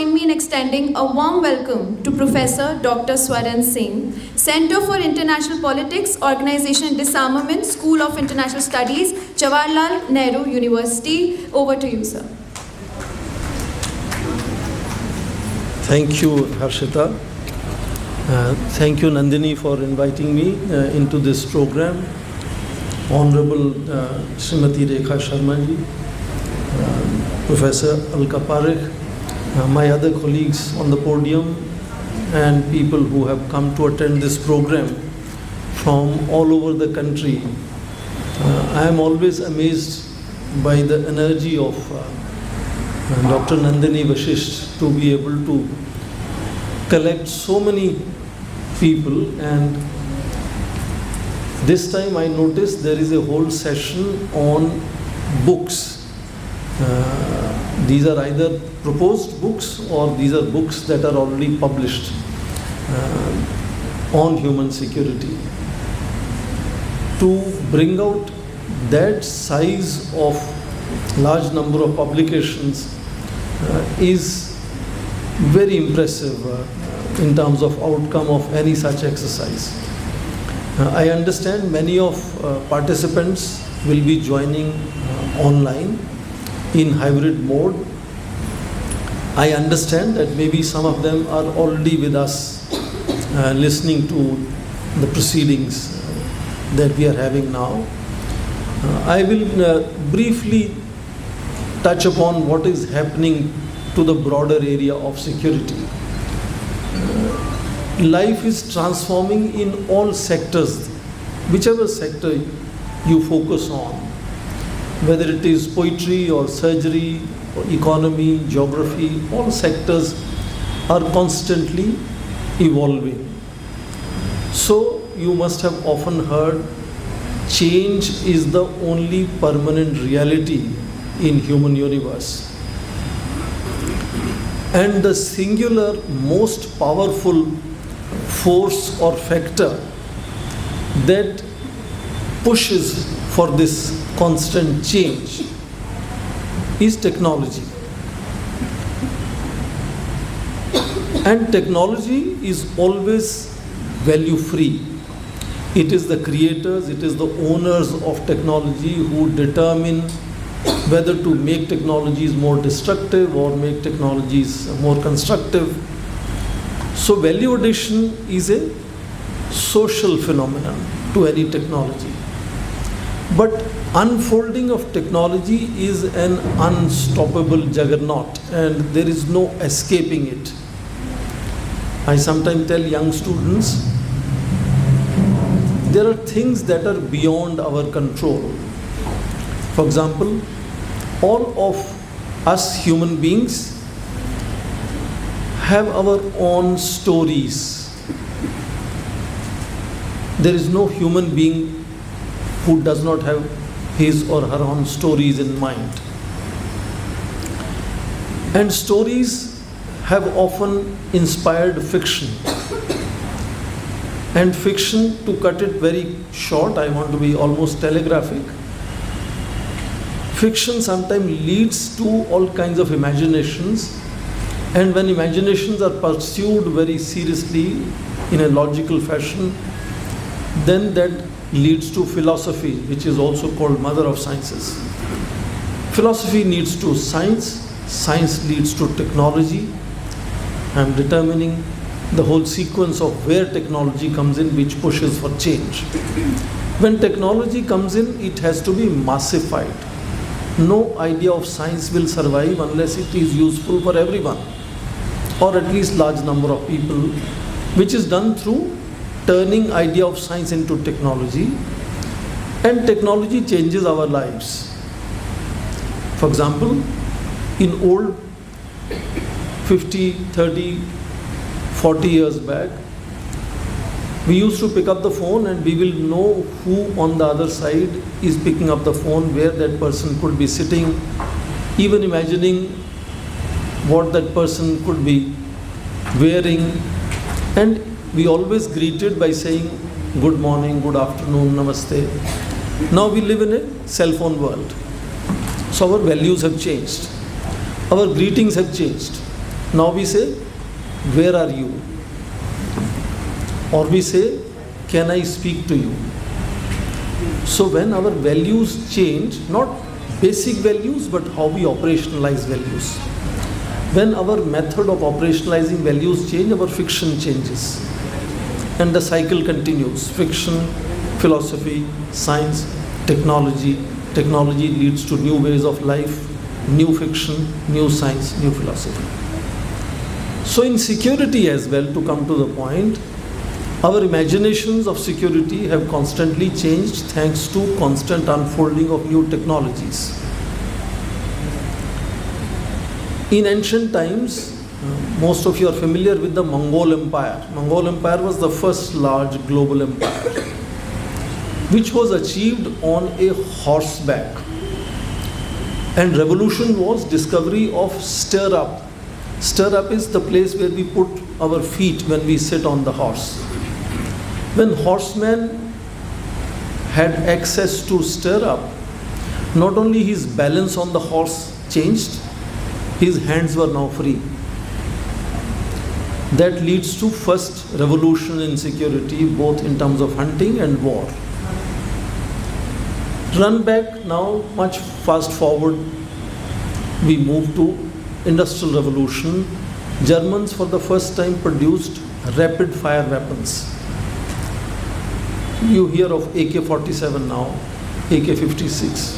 join me in extending a warm welcome to Professor Dr. Swaran Singh, Center for International Politics, Organization and Disarmament, School of International Studies, Jawaharlal Nehru University. Over to you, sir. Thank you, Harshita. Thank you, Nandini, for inviting me into this program. Honorable Srimati Rekha Sharma ji, Professor Alka Parekh, my other colleagues on the podium, and people who have come to attend this program from all over the country. I am always amazed by the energy of Dr. Nandini Vashisht to be able to collect so many people, and this time I noticed there is a whole session on books. These are either proposed books or these are books that are already published on human security. To bring out that size of large number of publications is very impressive in terms of outcome of any such exercise. I understand many of participants will be joining online in hybrid mode. I understand that maybe some of them are already with us listening to the proceedings that we are having now. I will briefly touch upon what is happening to the broader area of security. Life is transforming in all sectors, whichever sector you focus on, whether it is poetry or surgery or economy, geography, all sectors are constantly evolving. So you must have often heard, change is the only permanent reality in human universe. And the singular most powerful force or factor that pushes for this constant change is technology. And technology is always value free. It is the creators, it is the owners of technology who determine whether to make technologies more destructive or make technologies more constructive. So value addition is a social phenomenon to any technology. But unfolding of technology is an unstoppable juggernaut and there is no escaping it. I sometimes tell young students, there are things that are beyond our control. For example, all of us human beings have our own stories. There is no human being who does not have his or her own stories in mind. And stories have often inspired fiction. And fiction, to cut it very short, I want to be almost telegraphic, fiction sometimes leads to all kinds of imaginations, and when imaginations are pursued very seriously in a logical fashion, then that leads to philosophy, which is also called mother of sciences. Philosophy leads to science, science leads to technology. I am determining the whole sequence of where technology comes in, which pushes for change. When technology comes in, it has to be massified. No idea of science will survive unless it is useful for everyone, or at least large number of people, which is done through turning idea of science into technology, and technology changes our lives. For example, in old 50, 30, 40 years back, we used to pick up the phone and we will know who on the other side is picking up the phone, where that person could be sitting, even imagining what that person could be wearing. And we always greeted by saying good morning, good afternoon, namaste. Now we live in a cell phone world. So our values have changed. Our greetings have changed. Now we say, where are you? Or we say, can I speak to you? So when our values change, not basic values, but how we operationalize values. When our method of operationalizing values change, our fiction changes. And the cycle continues. Fiction, philosophy, science, technology. Technology leads to new ways of life, new fiction, new science, new philosophy. So in security as well, to come to the point, our imaginations of security have constantly changed thanks to constant unfolding of new technologies. In ancient times, most of you are familiar with the Mongol Empire. Mongol Empire was the first large global empire, which was achieved on a horseback. And revolution was discovery of stirrup. Stirrup is the place where we put our feet when we sit on the horse. When horseman had access to stirrup, not only his balance on the horse changed, his hands were now free. That leads to first revolution in security, both in terms of hunting and war. Run back now, much fast forward, we move to Industrial Revolution. Germans for the first time produced rapid fire weapons. You hear of AK-47 now, AK-56.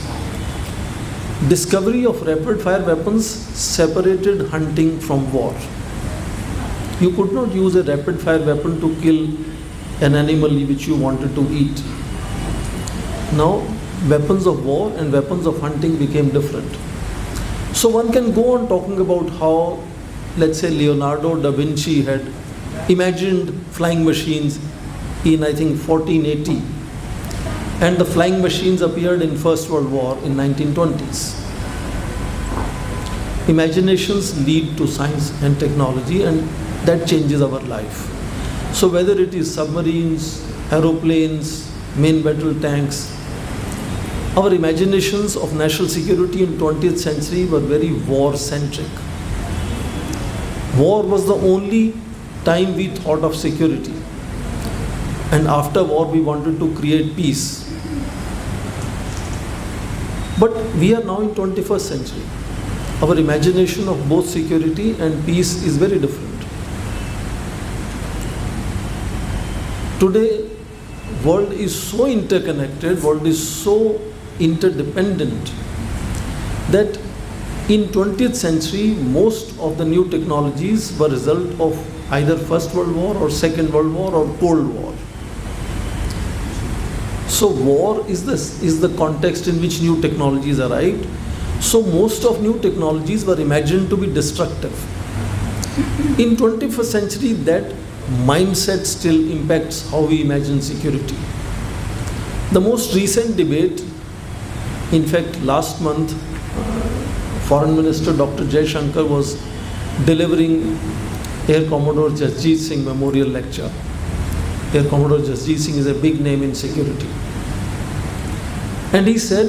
Discovery of rapid fire weapons separated hunting from war. You could not use a rapid fire weapon to kill an animal which you wanted to eat. Now, weapons of war and weapons of hunting became different. So one can go on talking about how, let's say, Leonardo da Vinci had imagined flying machines in, I think, 1480. And the flying machines appeared in First World War in 1920s. Imaginations lead to science and technology, and that changes our life. So whether it is submarines, aeroplanes, main battle tanks, our imaginations of national security in 20th century were very war-centric. War was the only time we thought of security. And after war, we wanted to create peace. But we are now in 21st century. Our imagination of both security and peace is very different. Today, world is so interconnected, world is so interdependent that in 20th century, most of the new technologies were result of either First World War or Second World War or Cold War. So war is the context in which new technologies arrived. So most of new technologies were imagined to be destructive. In 21st century, that mindset still impacts how we imagine security. The most recent debate, in fact, last month, Foreign Minister Dr. Jaishankar was delivering Air Commodore Jasjit Singh Memorial Lecture. Air Commodore Jasjit Singh is a big name in security. And he said,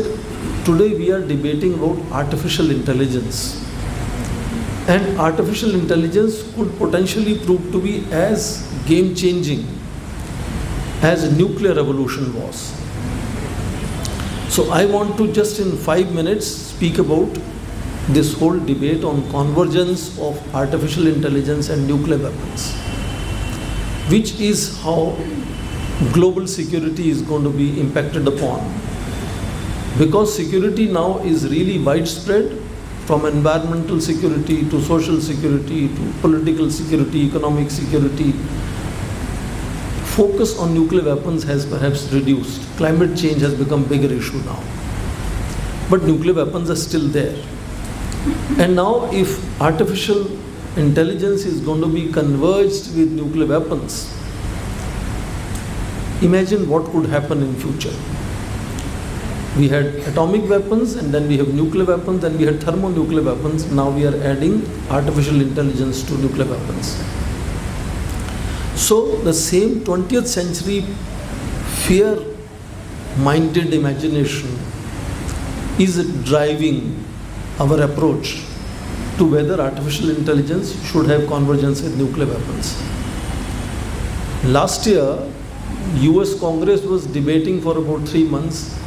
today we are debating about artificial intelligence. And artificial intelligence could potentially prove to be as game-changing as nuclear revolution was. So I want to just in 5 minutes speak about this whole debate on convergence of artificial intelligence and nuclear weapons, which is how global security is going to be impacted upon. Because security now is really widespread, from environmental security to social security to political security, economic security. Focus on nuclear weapons has perhaps reduced. Climate change has become a bigger issue now. But nuclear weapons are still there. And now if artificial intelligence is going to be converged with nuclear weapons, imagine what could happen in future. We had atomic weapons, and then we have nuclear weapons, then we had thermonuclear weapons. Now we are adding artificial intelligence to nuclear weapons. So the same 20th century fear-minded imagination is driving our approach. to whether artificial intelligence should have convergence with nuclear weapons. Last year, US Congress was debating for about 3 months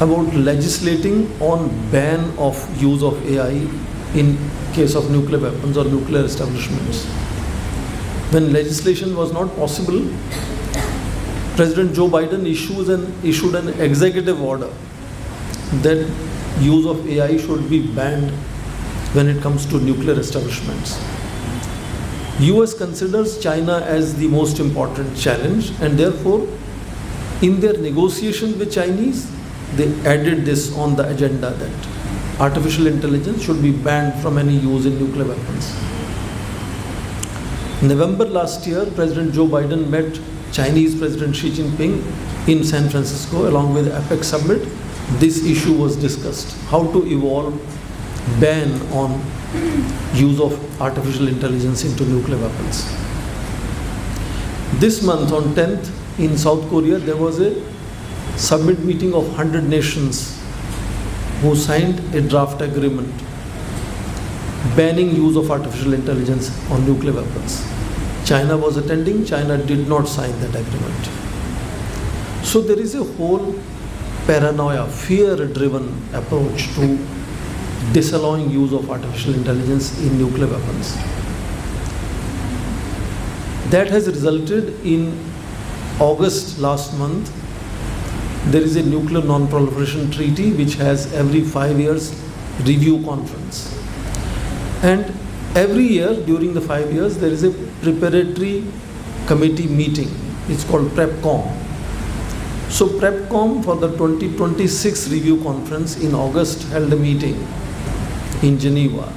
about legislating on ban of use of AI in case of nuclear weapons or nuclear establishments. When legislation was not possible, President Joe Biden issued an executive order that use of AI should be banned when it comes to nuclear establishments. US considers China as the most important challenge, and therefore in their negotiation with Chinese, they added this on the agenda that artificial intelligence should be banned from any use in nuclear weapons. November last year, President Joe Biden met Chinese President Xi Jinping in San Francisco along with the APEC summit. This issue was discussed, how to evolve ban on use of artificial intelligence into nuclear weapons. This month on 10th in South Korea, there was a summit meeting of 100 nations who signed a draft agreement banning use of artificial intelligence on nuclear weapons. China was attending. China did not sign that agreement. So there is a whole paranoia, fear-driven approach to disallowing use of artificial intelligence in nuclear weapons. That has resulted in August last month, there is a nuclear non-proliferation treaty which has every 5 years review conference. And every year during the 5 years, there is a preparatory committee meeting. It's called PrepCom. So PrepCom for the 2026 review conference in August held a meeting in Geneva.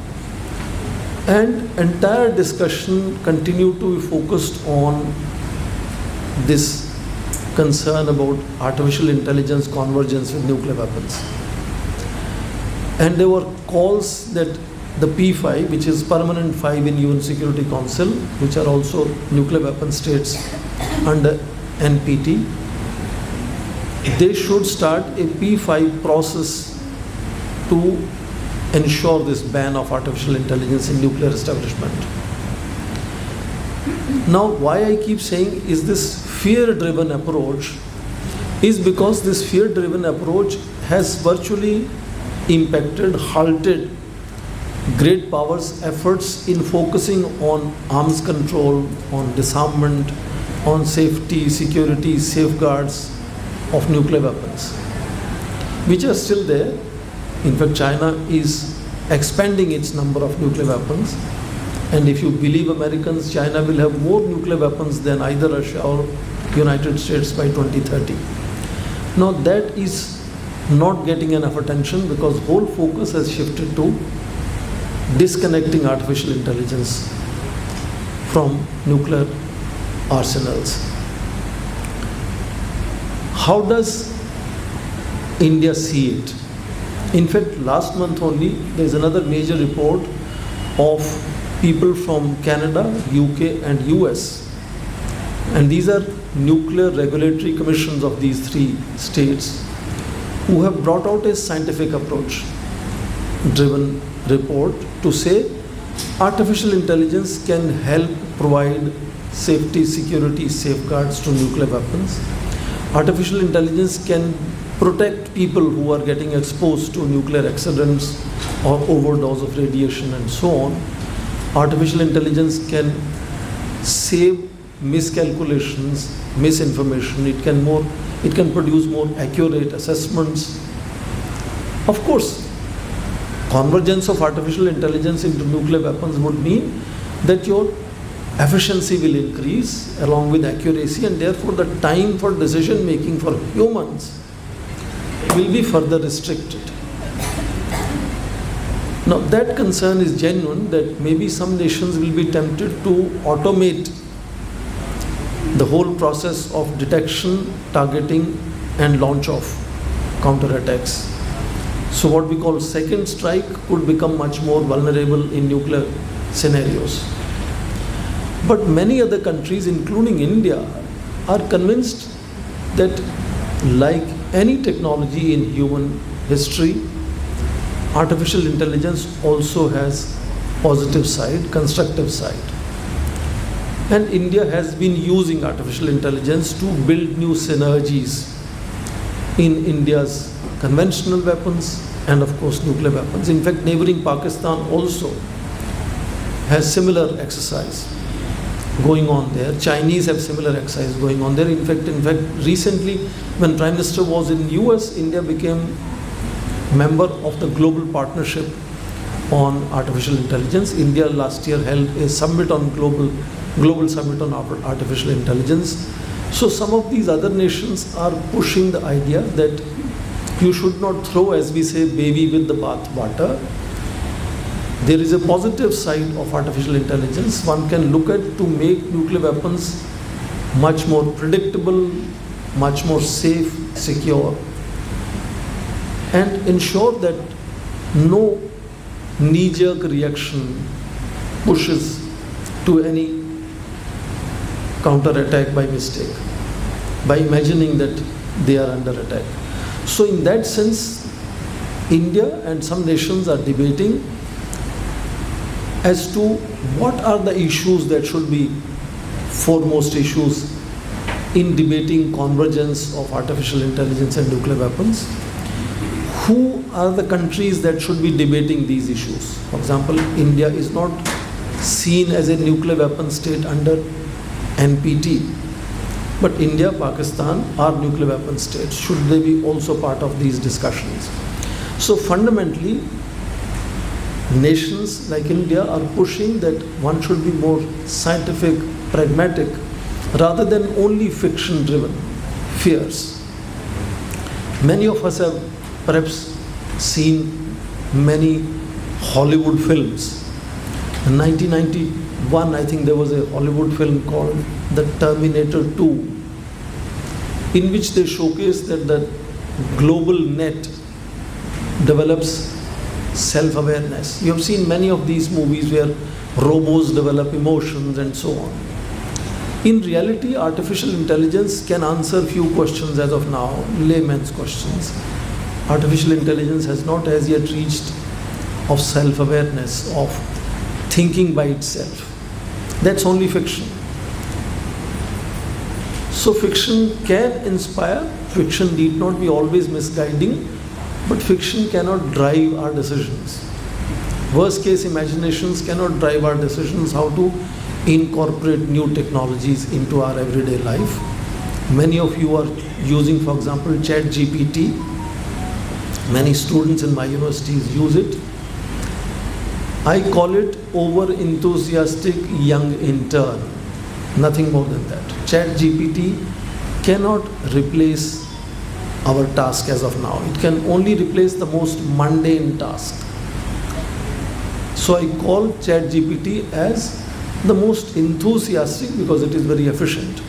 And entire discussion continued to be focused on this concern about artificial intelligence convergence with nuclear weapons. And there were calls that the P5, which is permanent 5 in UN Security Council, which are also nuclear weapon states under NPT, they should start a P5 process to ensure this ban of artificial intelligence in nuclear establishment. Now, why I keep saying is this fear-driven approach is because this fear-driven approach has virtually impacted, halted great powers' efforts in focusing on arms control, on disarmament, on safety, security, safeguards of nuclear weapons, which are still there. In fact, China is expanding its number of nuclear weapons. And if you believe Americans, China will have more nuclear weapons than either Russia or United States by 2030. Now that is not getting enough attention because whole focus has shifted to disconnecting artificial intelligence from nuclear arsenals. How does India see it? In fact, last month only, there is another major report of people from Canada, UK and US. And these are nuclear regulatory commissions of these 3 states who have brought out a scientific approach driven report to say artificial intelligence can help provide safety, security, safeguards to nuclear weapons. Artificial intelligence can protect people who are getting exposed to nuclear accidents or overdose of radiation and so on. Artificial intelligence can save miscalculations, misinformation. It can produce more accurate assessments. Of course, convergence of artificial intelligence into nuclear weapons would mean that your efficiency will increase along with accuracy, and therefore the time for decision making for humans will be further restricted. Now that concern is genuine, that maybe some nations will be tempted to automate the whole process of detection, targeting and launch of counterattacks. So what we call second strike could become much more vulnerable in nuclear scenarios. But many other countries, including India, are convinced that like any technology in human history, artificial intelligence also has positive side, constructive side. And India has been using artificial intelligence to build new synergies in India's conventional weapons and of course nuclear weapons. In fact, neighboring Pakistan also has similar exercise going on there. Chinese have similar exercise going on there. In fact, recently when Prime Minister was in US, India became member of the Global Partnership on Artificial Intelligence. India last year held a summit on global summit on artificial intelligence. So some of these other nations are pushing the idea that you should not throw, as we say, baby with the bath water. There is a positive side of artificial intelligence. One can look at to make nuclear weapons much more predictable, much more safe, secure, and ensure that no knee-jerk reaction pushes to any counter-attack by mistake, by imagining that they are under attack. So in that sense, India and some nations are debating as to what are the issues that should be foremost issues in debating convergence of artificial intelligence and nuclear weapons. Who are the countries that should be debating these issues? For example, India is not seen as a nuclear weapon state under NPT, but India, Pakistan are nuclear weapon states. Should they be also part of these discussions? So fundamentally, nations like India are pushing that one should be more scientific, pragmatic, rather than only fiction-driven fears. Many of us have perhaps seen many Hollywood films. In 1991, I think there was a Hollywood film called The Terminator 2, in which they showcase that the global net develops self-awareness. You have seen many of these movies where robots develop emotions and so on. In reality, artificial intelligence can answer few questions as of now, layman's questions. Artificial intelligence has not as yet reached of self-awareness, of thinking by itself. That's only fiction. So fiction can inspire, fiction need not be always misguiding, but fiction cannot drive our decisions. Worst case imaginations cannot drive our decisions how to incorporate new technologies into our everyday life. Many of you are using, for example, ChatGPT. Many students in my universities use it. I call it over-enthusiastic young intern. Nothing more than that. ChatGPT cannot replace our task as of now. It can only replace the most mundane task. So I call ChatGPT as the most enthusiastic, because it is very efficient,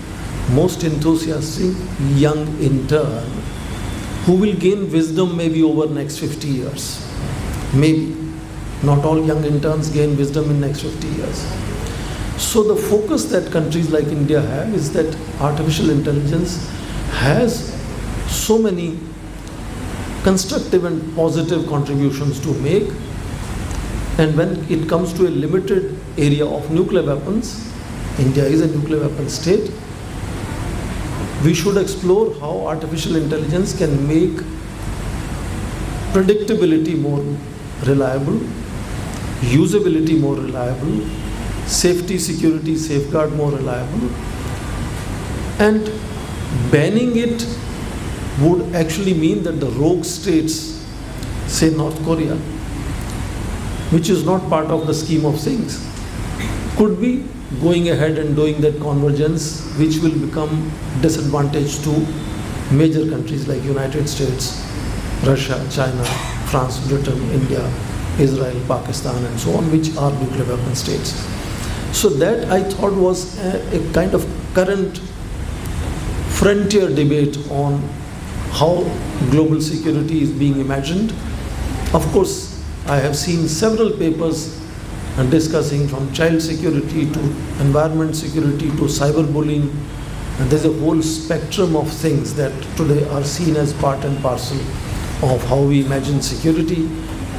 most enthusiastic young intern who will gain wisdom maybe over next 50 years. Maybe. Not all young interns gain wisdom in next 50 years. So the focus that countries like India have is that artificial intelligence has so many constructive and positive contributions to make. And when it comes to a limited area of nuclear weapons, India is a nuclear weapon state, we should explore how artificial intelligence can make predictability more reliable, usability more reliable, safety, security, safeguard more reliable, and banning it would actually mean that the rogue states, say North Korea, which is not part of the scheme of things, could be going ahead and doing that convergence, which will become disadvantage to major countries like United States, Russia, China, France, Britain, India, Israel, Pakistan, and so on, which are nuclear weapon states. So that I thought was a kind of current frontier debate on how global security is being imagined. Of course, I have seen several papers discussing from child security to environment security to cyberbullying, and there's a whole spectrum of things that today are seen as part and parcel of how we imagine security.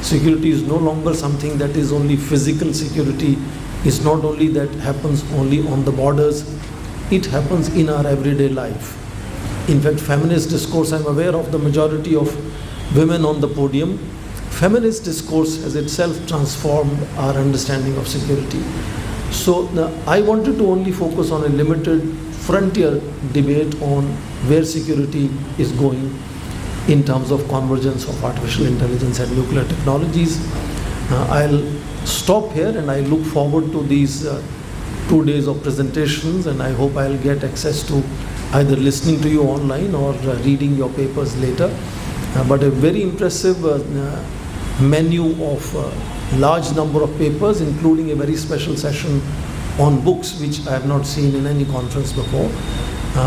Security is no longer something that is only physical security. It's not only that happens only on the borders, it happens in our everyday life. In fact, feminist discourse, I'm aware of the majority of women on the podium. Feminist discourse has itself transformed our understanding of security. So I wanted to only focus on a limited frontier debate on where security is going in terms of convergence of artificial intelligence and nuclear technologies. I'll stop here, and I look forward to these 2 days of presentations, and I hope I'll get access to either listening to you online or reading your papers later. But a very impressive menu of large number of papers, including a very special session on books, which I have not seen in any conference before.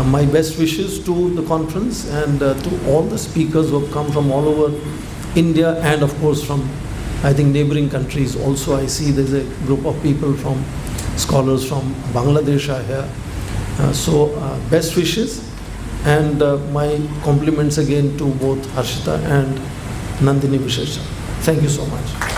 My best wishes to the conference and to all the speakers who have come from all over India, and of course from, I think, neighboring countries also. I see there's a group of people from, scholars from Bangladesh are here. So best wishes, and my compliments again to both Harshita and Nandini Vishesha. Thank you so much.